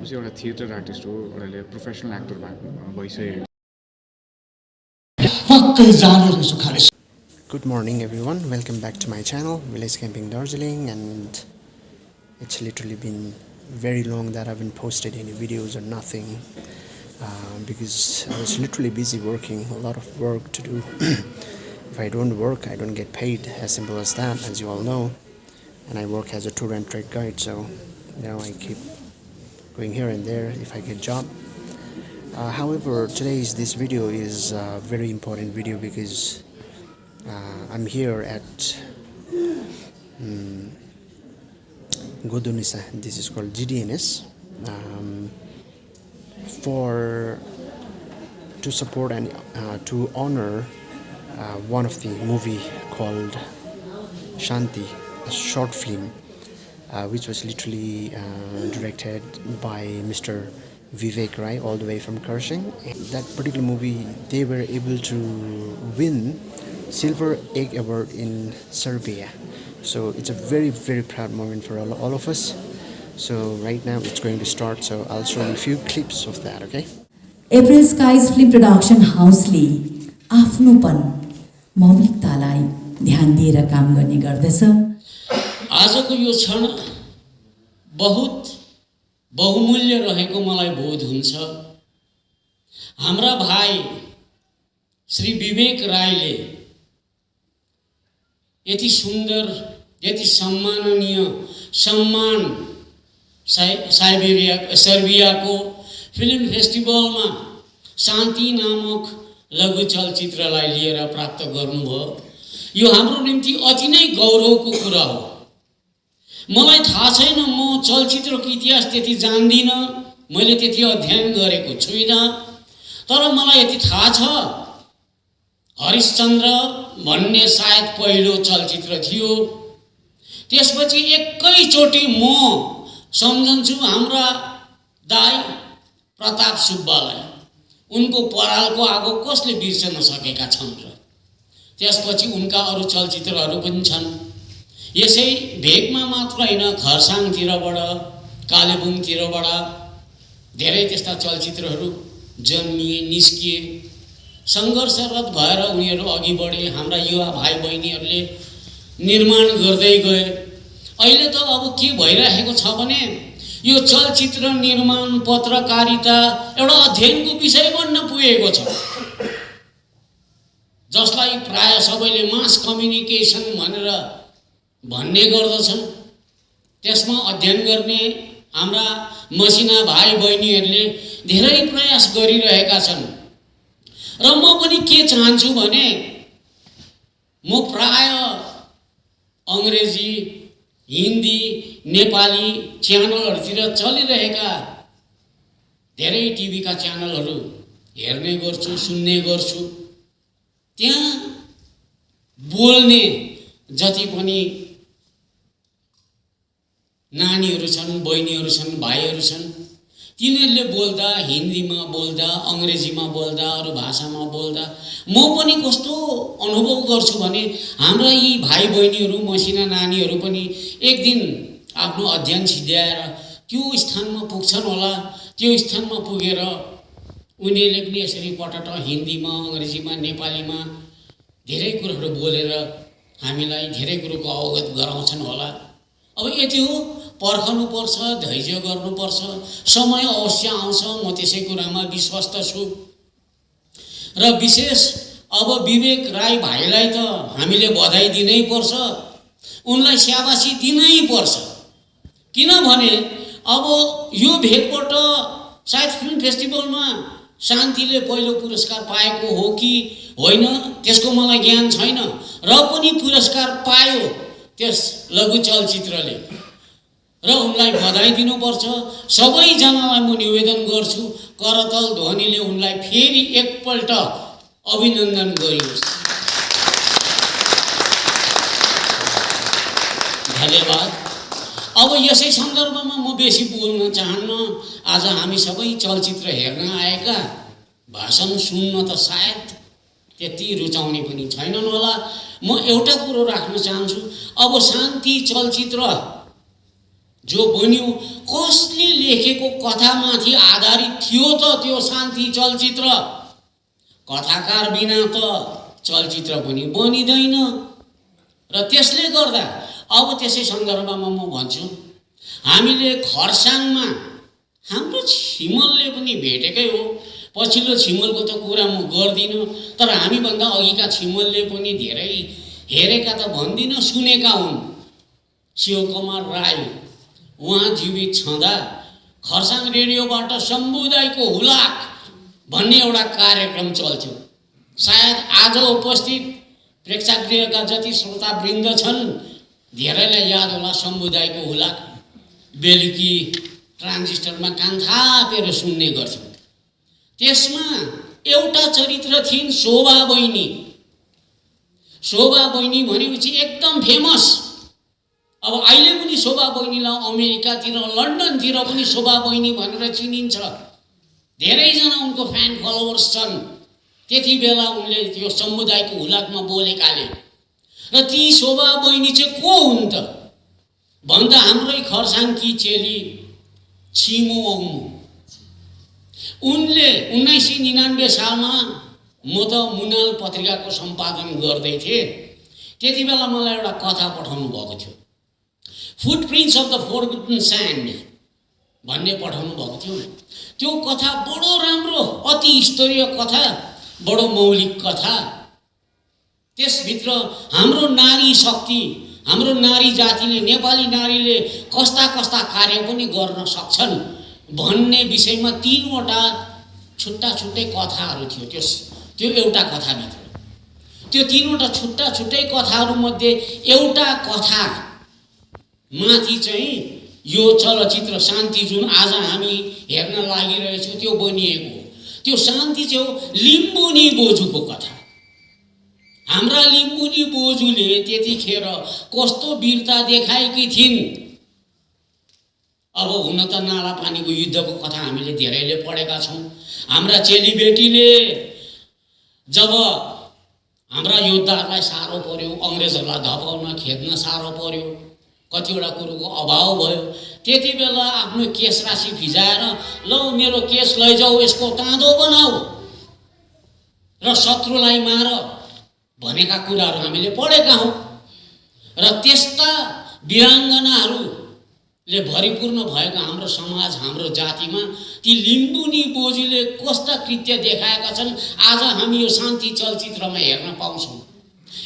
एउटा theatre artist हो उनीहरूले प्रोफेसनल एक्टर भइसकेको Good morning everyone, welcome back to my channel Village Camping Darjeeling, and it's literally been very long that I haven't posted any videos or nothing because I was literally busy working, a lot of work to do. If I don't work, I don't get paid, as simple as that, as you all know. And I work as a tour and trade guide, so I keep going here and there if I get job. However, this video is a very important video because I'm here at Godunisa. This is called GDNS to support and to honor one of the movie called Shanti, a short film which was literally directed by Mr Vivek Rai, all the way from Kershing. That particular movie, they were able to win Silver Egg Award in Serbia. So it's a very, very proud moment for all of us. So right now it's going to start, so I'll show you a few clips of that, okay? April Skies Film Production House ले आफ्नोपन मौलिकतालाई ध्यान दिएर काम गर्ने गर्दछ। आजको यो क्षण बहुत बहुमूल्य रहेको मलाई बोध हुन्छ। हाम्रा भाइ श्री विवेक राईले यति सुन्दर, यति सम्माननीय सम्मान सर्बियाको फिल्म फेस्टिभलमा शान्ति नामक लघु चलचित्रलाई लिएर प्राप्त गर्नुभयो। यो हाम्रो निम्ति अति नै गौरवको कुरा हो। मलाई थाहा छैन, म चलचित्रको इतिहास त्यति जान्दिनँ, मैले त्यति अध्ययन गरेको छुइनँ, तर मलाई यति थाहा छ हरिश्चन्द्र भन्ने सायद पहिलो चलचित्र थियो। त्यसपछि एकैचोटि म सम्झन्छु हाम्रा दाइ प्रताप सुब्बालाई, उनको परालको आगो कसले बिर्सन सकेका छन् र त्यसपछि उनका अरू चलचित्रहरू पनि छन्। यसै भेगमा मात्र हैन, खरसाङतिरबाट, कालेबुङतिरबाट धेरै त्यस्ता चलचित्रहरू जन्मिए, निस्किए, सङ्घर्षरत भएर उनीहरू अघि बढे। हाम्रा युवा भाइ बहिनीहरूले निर्माण गर्दै गए। अहिले त अब के भइरहेको छ भने यो चलचित्र निर्माण, पत्रकारिता एउटा अध्ययनको विषय बन्न पुगेको छ, जसलाई प्राय सबैले मास कम्युनिकेसन भनेर भन्ने गर्दछन्। त्यसमा अध्ययन गर्ने हाम्रा मसिना भाइ बहिनीहरूले धेरै प्रयास गरिरहेका छन्। र म पनि के चाहन्छु भने म प्राय अङ्ग्रेजी, हिन्दी, नेपाली च्यानलहरूतिर चलिरहेका धेरै टिभीका च्यानलहरू हेर्ने गर्छु, सुन्ने गर्छु। त्यहाँ बोल्ने जति पनि नानीहरू छन्, बहिनीहरू छन्, भाइहरू छन्, तिनीहरूले बोल्दा, हिन्दीमा बोल्दा, अङ्ग्रेजीमा बोल्दा, अरू भाषामा बोल्दा म पनि कस्तो अनुभव गर्छु भने हाम्रा यी भाइ बहिनीहरू, मसिना नानीहरू पनि एक दिन आफ्नो अध्ययन सिद्ध्याएर त्यो स्थानमा पुग्छन् होला। त्यो स्थानमा पुगेर उनीहरूले पनि यसरी पटट हिन्दीमा, अङ्ग्रेजीमा, नेपालीमा धेरै कुराहरू बोलेर हामीलाई धेरै कुरोको अवगत गराउँछन् होला। अब यति हो, पर्खनुपर्छ, धैर्य गर्नुपर्छ, समय अवश्य आउँछ। म त्यसै कुरामा विश्वस्त छु। र विशेष अब विवेक राई भाइलाई त हामीले बधाई दिनै पर्छ, उनलाई स्याबासी दिनै पर्छ। किनभने अब यो भेगबाट सायद फिल्म फेस्टिभलमा शान्तिले पहिलो पुरस्कार पाएको हो कि होइन त्यसको मलाई ज्ञान छैन, र पनि पुरस्कार पायो त्यस लघु चलचित्रले, र उनलाई बधाई दिनुपर्छ। सबैजनालाई म निवेदन गर्छु, करतल ध्वनिले उनलाई फेरि एकपल्ट अभिनन्दन गरियोस्। धन्यवाद। अब यसै सन्दर्भमा म बेसी बोल्न चाहन्न। आज हामी सबै चलचित्र हेर्न आएका, भाषण सुन्न त सायद त्यति रुचाउने पनि छैनन् होला। म एउटा कुरो राख्न चाहन्छु, अब शान्ति चलचित्र जो बन्यो कसले लेखेको कथामाथि आधारित थियो त त्यो शान्ति चलचित्र। कथाकार बिना त चलचित्र पनि बनिँदैन र त्यसले गर्दा अब त्यसै सन्दर्भमा म भन्छु, हामीले खरसाङमा हाम्रो छिमलले पनि भेटेकै हो। पछिल्लो छिमलको त कुरा म गर्दिनँ, तर हामीभन्दा अघिका छिमलले पनि धेरै हेरेका त भन्दिनँ, सुनेका हुन्। शिवकुमार राई उहाँ जीवित छँदा खरसाङ रेडियोबाट समुदायको हुलाक भन्ने एउटा कार्यक्रम चल्थ्यो। सायद आज उपस्थित प्रेक्षागृहका जति श्रोतावृन्द छन् धेरैलाई याद होला समुदायको हुलाक। बेलुकी ट्रान्जिस्टरमा कान थापेर सुन्ने गर्थ्यौँ। त्यसमा एउटा चरित्र थिइन् शोभा बहिनी। शोभा बहिनी भनेपछि एकदम फेमस। अब अहिले पनि शोभा बहिनीलाई अमेरिकातिर लन्डनतिर पनि शोभा बहिनी भनेर चिनिन्छ। धेरैजना उनको फ्यान फलोवर्स छन्। त्यति बेला उनले त्यो समुदायको हुलाकमा बोलेकाले। र ती शोभा बहिनी चाहिँ को हुन् त भन्दा हाम्रै खरसाङकी चेली छिमो अङ्मु। उनले 1999 सालमा म त मुनाल पत्रिकाको सम्पादन गर्दै थिएँ। त्यति बेला मलाई एउटा कथा पठाउनु भएको थियो, फुटप्रिन्ट्स अफ द फोरबिडन स्यान्ड भन्ने पठाउनु भएको थियो। त्यो कथा बडो राम्रो, अति स्तरीय कथा, बडो मौलिक कथा। त्यसभित्र हाम्रो नारी शक्ति, हाम्रो नारी जातिले, नेपाली नारीले कस्ता कस्ता कार्य पनि गर्न सक्छन् भन्ने विषयमा 3वटा छुट्टा छुट्टै कथाहरू थियो त्यो एउटा कथाभित्र। त्यो 3वटा छुट्टा छुट्टै कथाहरूमध्ये एउटा कथा माथि चाहिँ यो चलचित्र शान्ति जुन आज हामी हेर्न लागिरहेछौँ त्यो बनिएको हो। त्यो शान्ति चाहिँ हो लिम्बुनी बोजूको कथा। हाम्रा लिम्बुनी बोजूले त्यतिखेर कस्तो वीरता देखाएकी थिइन्। अब हुन त नाला पानीको युद्धको कथा हामीले धेरैले पढेका छौँ। हाम्रा चेलीबेटीले जब हाम्रा योद्धाहरूलाई साह्रो पर्यो, अङ्ग्रेजहरूलाई धपाउन खेद्न साह्रो पर्यो, कतिवटा कुरोको अभाव भयो, त्यति बेला आफ्नो केस राशि भिजाएर ल मेरो केस लैजाऊ, यसको ताँदो बनाऊ र शत्रुलाई मार भनेका कुराहरू हामीले पढेका हौँ। र त्यस्ता वीराङ्गनाहरूले भरिपूर्ण भएको हाम्रो समाज, हाम्रो जातिमा ती लिम्बुनी बोजूले कस्ता कृत्य देखाएका छन् आज हामी यो शान्ति चलचित्रमा हेर्न पाउँछौँ।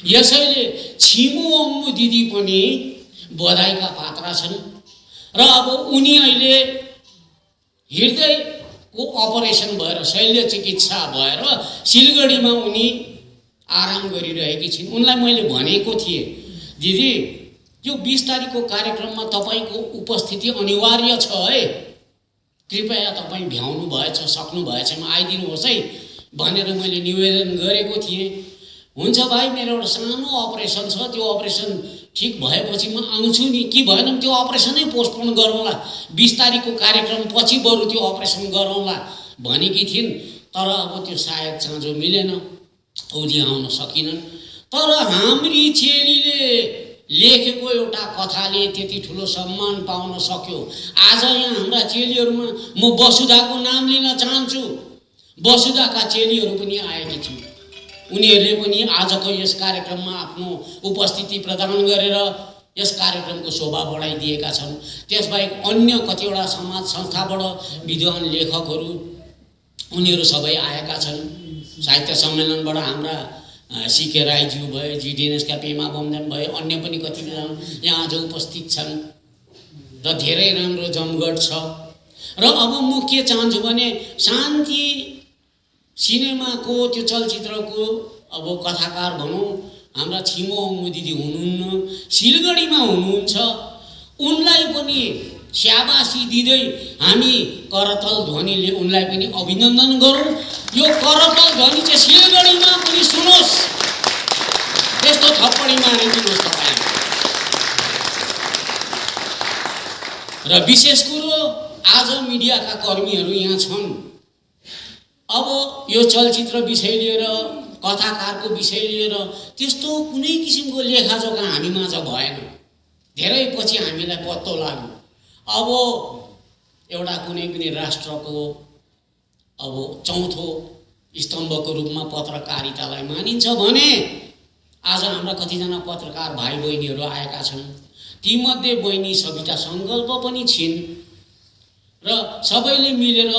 यसैले छिमो अङ्मु दिदी पनि बधाईका पात्र छन्। र अब उनी अहिले हृदयको अपरेसन भएर, शल्य चिकित्सा भएर सिलगढीमा उनी आराम गरिरहेकी छिन्। उनलाई मैले भनेको थिएँ, दिदी यो 20 तारिकको कार्यक्रममा तपाईँको उपस्थिति अनिवार्य छ है, कृपया तपाईँ भ्याउनु भएछ, सक्नु भएछमा आइदिनुहोस् है भनेर मैले निवेदन गरेको थिएँ। हुन्छ भाइ, मेरो एउटा सानो अपरेसन छ, त्यो अपरेसन ठिक भएपछि म आउँछु नि, कि भएन त्यो अपरेसनै पोस्टपोन गरौँला, 20 तारिकको कार्यक्रम पछि बरु त्यो अपरेसन गरौँला भनेकी थिइन्। तर अब त्यो सायद चाँजो मिलेन, उनी आउन सकिनन्। तर हाम्री चेलीले लेखेको एउटा कथाले त्यति ठुलो सम्मान पाउन सक्यो। आज यहाँ हाम्रा चेलीहरूमा म वसुधाको नाम लिन चाहन्छु। वसुधाका चेलीहरू पनि आएकी थिइन्। उनीहरूले पनि आजको यस कार्यक्रममा आफ्नो उपस्थिति प्रदान गरेर यस कार्यक्रमको शोभा बढाइदिएका छन्। त्यसबाहेक अन्य कतिवटा समाज संस्थाबाट विद्वान लेखकहरू उनीहरू सबै आएका छन्। साहित्य सम्मेलनबाट हाम्रा सीके राईज्यू भए, GDNS का पेमा बमजन भए, अन्य पनि कतिजना यहाँ आज उपस्थित छन् र धेरै राम्रो जमघट छ। र अब म के चाहन्छु भने शान्ति सिनेमाको त्यो चलचित्रको अब कथाकार भनौँ हाम्रा छिमो अङ्मु दिदी हुनुहुन्न, सिलगढीमा हुनुहुन्छ। उनलाई पनि स्याबासी दिँदै हामी करतल ध्वनिले उनलाई पनि अभिनन्दन गरौँ। यो करतल ध्वनि चाहिँ सिलगढीमा पनि सुनोस्, त्यस्तो थप्पडी मारिदिनुहोस् तपाईँ। र विशेष कुरो आज मिडियाका कर्मीहरू यहाँ छन्। अब यो चलचित्र विषय लिएर, कथाकारको विषय लिएर त्यस्तो कुनै किसिमको लेखाजोखा हामी माझ भएन। धेरै पछि हामीलाई पत्तो लाग्यो। अब एउटा कुनै पनि राष्ट्रको अब चौथो स्तम्भको रूपमा पत्रकारितालाई मानिन्छ भने आज हाम्रा कतिजना पत्रकार भाइ बहिनीहरू आएका छन्। तीमध्ये बहिनी सविता सङ्कल्प पनि छिन् र सबैले मिलेर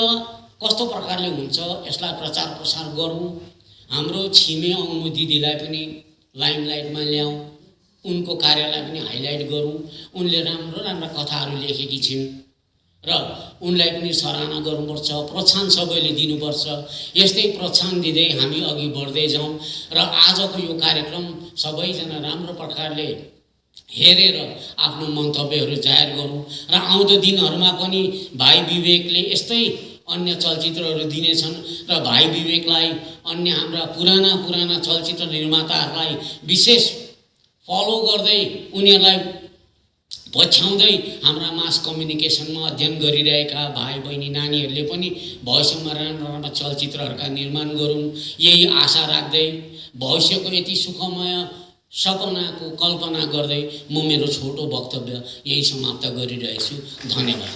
कस्तो प्रकारले हुन्छ यसलाई प्रचार प्रसार गरौँ। हाम्रो छिमे अङ्मु दिदीलाई पनि लाइमलाइटमा ल्याउँ, उनको कार्यलाई पनि हाइलाइट गरौँ। उनले राम्रो राम्रा कथाहरू लेखेकी छिन् र उनलाई पनि सराहना गर्नुपर्छ, प्रोत्साहन सबैले दिनुपर्छ। यस्तै प्रोत्साहन दिँदै हामी अघि बढ्दै जाउँ र आजको यो कार्यक्रम सबैजना राम्रो प्रकारले हेरेर आफ्नो मन्तव्यहरू जाहेर गरौँ र आउँदो दिनहरूमा पनि भाइ विवेकले यस्तै अन्य चलचित्रहरू दिनेछन् र भाइ विवेकलाई अन्य हाम्रा पुराना चलचित्र निर्माताहरूलाई विशेष फलो गर्दै उनीहरूलाई पछ्याउँदै हाम्रा मास कम्युनिकेसनमा अध्ययन गरिरहेका भाइ बहिनी नानीहरूले पनि भविष्यमा राम्रा चलचित्रहरूका निर्माण गरौँ, यही आशा राख्दै भविष्यको यति सुखमय सपनाको कल्पना गर्दै म मेरो छोटो वक्तव्य यही समाप्त गरिरहेछु। धन्यवाद।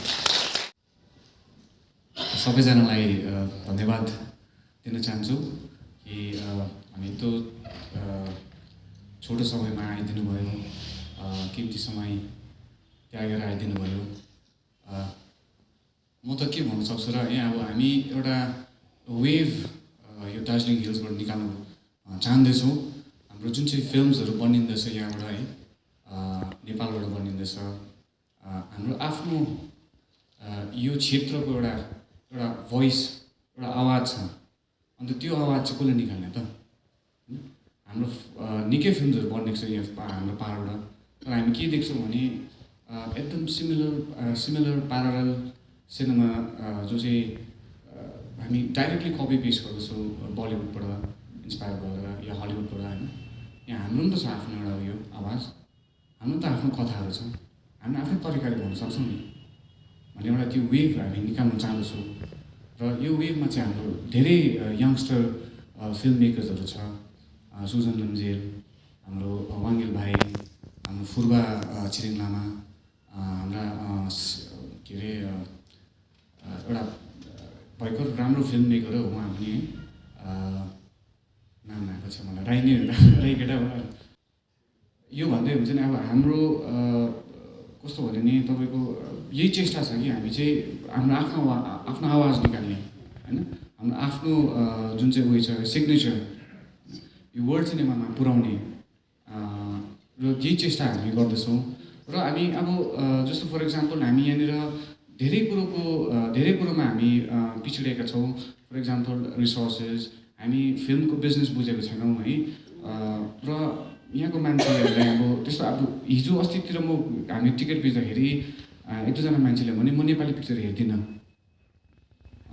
सबैजनालाई धन्यवाद दिन चाहन्छु कि हामी त्यो छोटो समयमा आइदिनु भयो, कीमती समय त्यागेर आइदिनु भयो। म त के भन्न सक्छु र यहाँ अब हामी एउटा वेभ यो दार्जिलिङ हिल्सबाट निकाल्नु चाहँदैछौँ। हाम्रो जुन चाहिँ फिल्म्सहरू बनिँदैछ यहाँबाट है, नेपालबाट बनिँदैछ, हाम्रो आफ्नो यो क्षेत्रको एउटा भोइस, एउटा आवाज छ। अन्त त्यो आवाज चाहिँ कसले निकाल्ने त? हाम्रो निकै फिल्महरू बनेको छ यहाँ हाम्रो पाहाडबाट, तर हामी के देख्छौँ भने एकदम सिमिलर प्यारलल सिनेमा जो चाहिँ हामी डाइरेक्टली कपी पेस्ट गर्दछौँ बलिउडबाट इन्सपायर गरेर या हलिउडबाट होइन। यहाँ हाम्रो पनि त छ आफ्नो एउटा उयो आवाज, हाम्रो त आफ्नो कथाहरू छ, हामी आफ्नै तरिकाले भन्न सक्छौँ नि भन्ने एउटा त्यो वेभ हामी निकाल्न चाहँदछौँ। र यो वेभमा चाहिँ हाम्रो धेरै यङ्स्टर फिल्म मेकर्सहरू छ, सुजन लम्जेल, हाम्रो वाङ्गेल भाइ, हाम्रो फुर्बा छिरिङ लामा, हाम्रा के अरे एउटा भयङ्कर राम्रो फिल्म मेकर हो उहाँ पनि है, नाम आएको छ मलाई, राई केटा हो। यो भन्दै हुन्छ नि अब हाम्रो कस्तो भने नि तपाईँको यही चेष्टा छ कि हामी चाहिँ हाम्रो आफ्नो आवाज निकाल्ने होइन, हाम्रो आफ्नो जुन चाहिँ उयो छ सिग्नेचर यो वर्ल्ड सिनेमामा पुर्याउने र यही चेष्टा हामी गर्दछौँ। र हामी अब जस्तो फर इक्जाम्पल हामी यहाँनिर धेरै कुरोमा हामी पिछडिएका छौँ। फर इक्जाम्पल रिसोर्सेस, हामी फिल्मको बिजनेस बुझेको छैनौँ है। र यहाँको मान्छेहरूलाई अब त्यस्तो अब हिजो अस्तितिर हामी टिकट बेच्दाखेरि एक दुईजना मान्छेले भने म नेपाली पिक्चर हेर्दिनँ।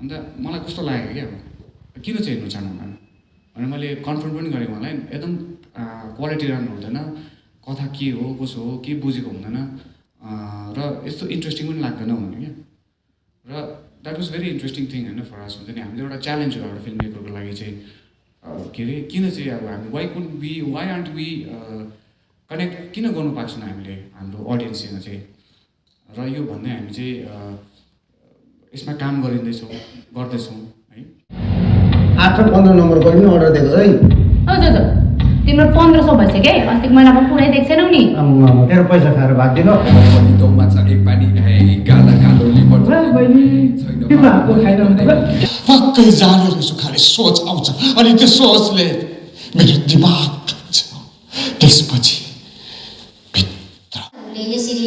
अन्त मलाई कस्तो लाग्यो क्या, अब किन चाहिँ हेर्नु चाहनुहुन्न भनेर मैले कन्फर्म पनि गरेँ उहाँलाई। एकदम क्वालिटी राम्रो हुँदैन, कथा के हो कसो हो के बुझेको हुँदैन र यस्तो इन्ट्रेस्टिङ पनि लाग्दैन भने क्या। र that was very interesting thing होइन फर अस। हुन्छ नि हामीले एउटा च्यालेन्ज हो एउटा फिल्म मेकरको लागि चाहिँ के अरे किन चाहिँ अब हामी वाइ आन्ट वी कनेक्ट किन गर्नु पाएको छैन हामीले हाम्रो अडियन्ससँग चाहिँ। र यो भन्दै हामी चाहिँ यसमा काम गर्दैछौँ है। 8 र 15 नम्बरको पनि अर्डर दिएको छ है। हजुर तिम्रो 1500 भइसक्यो है, अस्तिको महिनामा पुरै देख्छ छैनौ नि। तेरो पैसा खाएर भाग्दिन। पक्कै जाने रहेछु, खालि सोच आउँछ अनि त्यो सोचले मेरो दिमाग खान्छ। त्यसपछि यसरी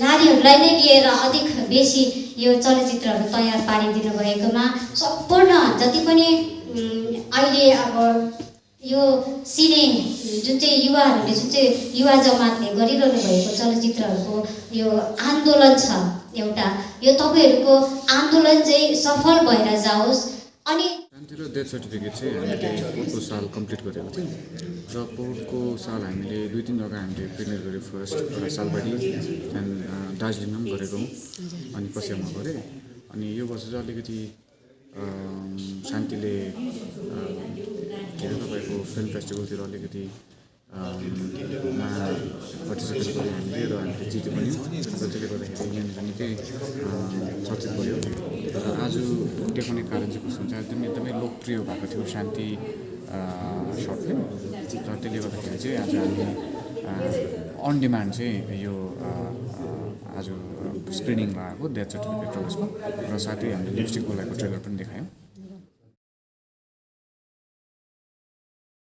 नारीहरूलाई नै लिएर अधिक बेसी यो चलचित्रहरू तयार पारिदिनु भएकोमा सम्पूर्ण जति पनि अहिले अब यो सिने जुन चाहिँ युवाहरूले जुन चाहिँ युवा जमातले गरिरहनु भएको चलचित्रहरूको यो आन्दोलन छ एउटा, यो तपाईँहरूको आन्दोलन चाहिँ सफल भएर जाओस्। अनि शान्ति र डेथ सर्टिफिकेट चाहिँ हामीले पोहोरको साल कम्प्लिट गरेको थियौँ र पोहोरको साल हामीले 2-3 जग्गा हामीले प्रिमियर गरेँ। फर्स्ट एउटा सालबारी, त्यहाँदेखि दार्जिलिङमा पनि गरेको हौँ, अनि कसियामा गरेँ। अनि यो वर्ष चाहिँ अलिकति शान्तिले के अरे तपाईँको फिल्म फेस्टिभलतिर अलिकति मा पार्टिसिपेट गऱ्यौँ हामीले र हामीले जित्यो पनि र त्यसले गर्दाखेरि यहाँनिर निकै चर्चित भयो र आज देखाउने कारण चाहिँ कस्तो हुन्छ एकदमै लोकप्रिय भएको थियो शान्ति सर्ट फिल्म र त्यसले गर्दाखेरि चाहिँ आज हामी अन डिमान्ड चाहिँ यो आज स्क्रिनिङ लगाएको डेथ सर्टिफिकेट र उसको र साथै हामीले लिपस्टिक गोलाईको ट्रेलर पनि देखायौँ।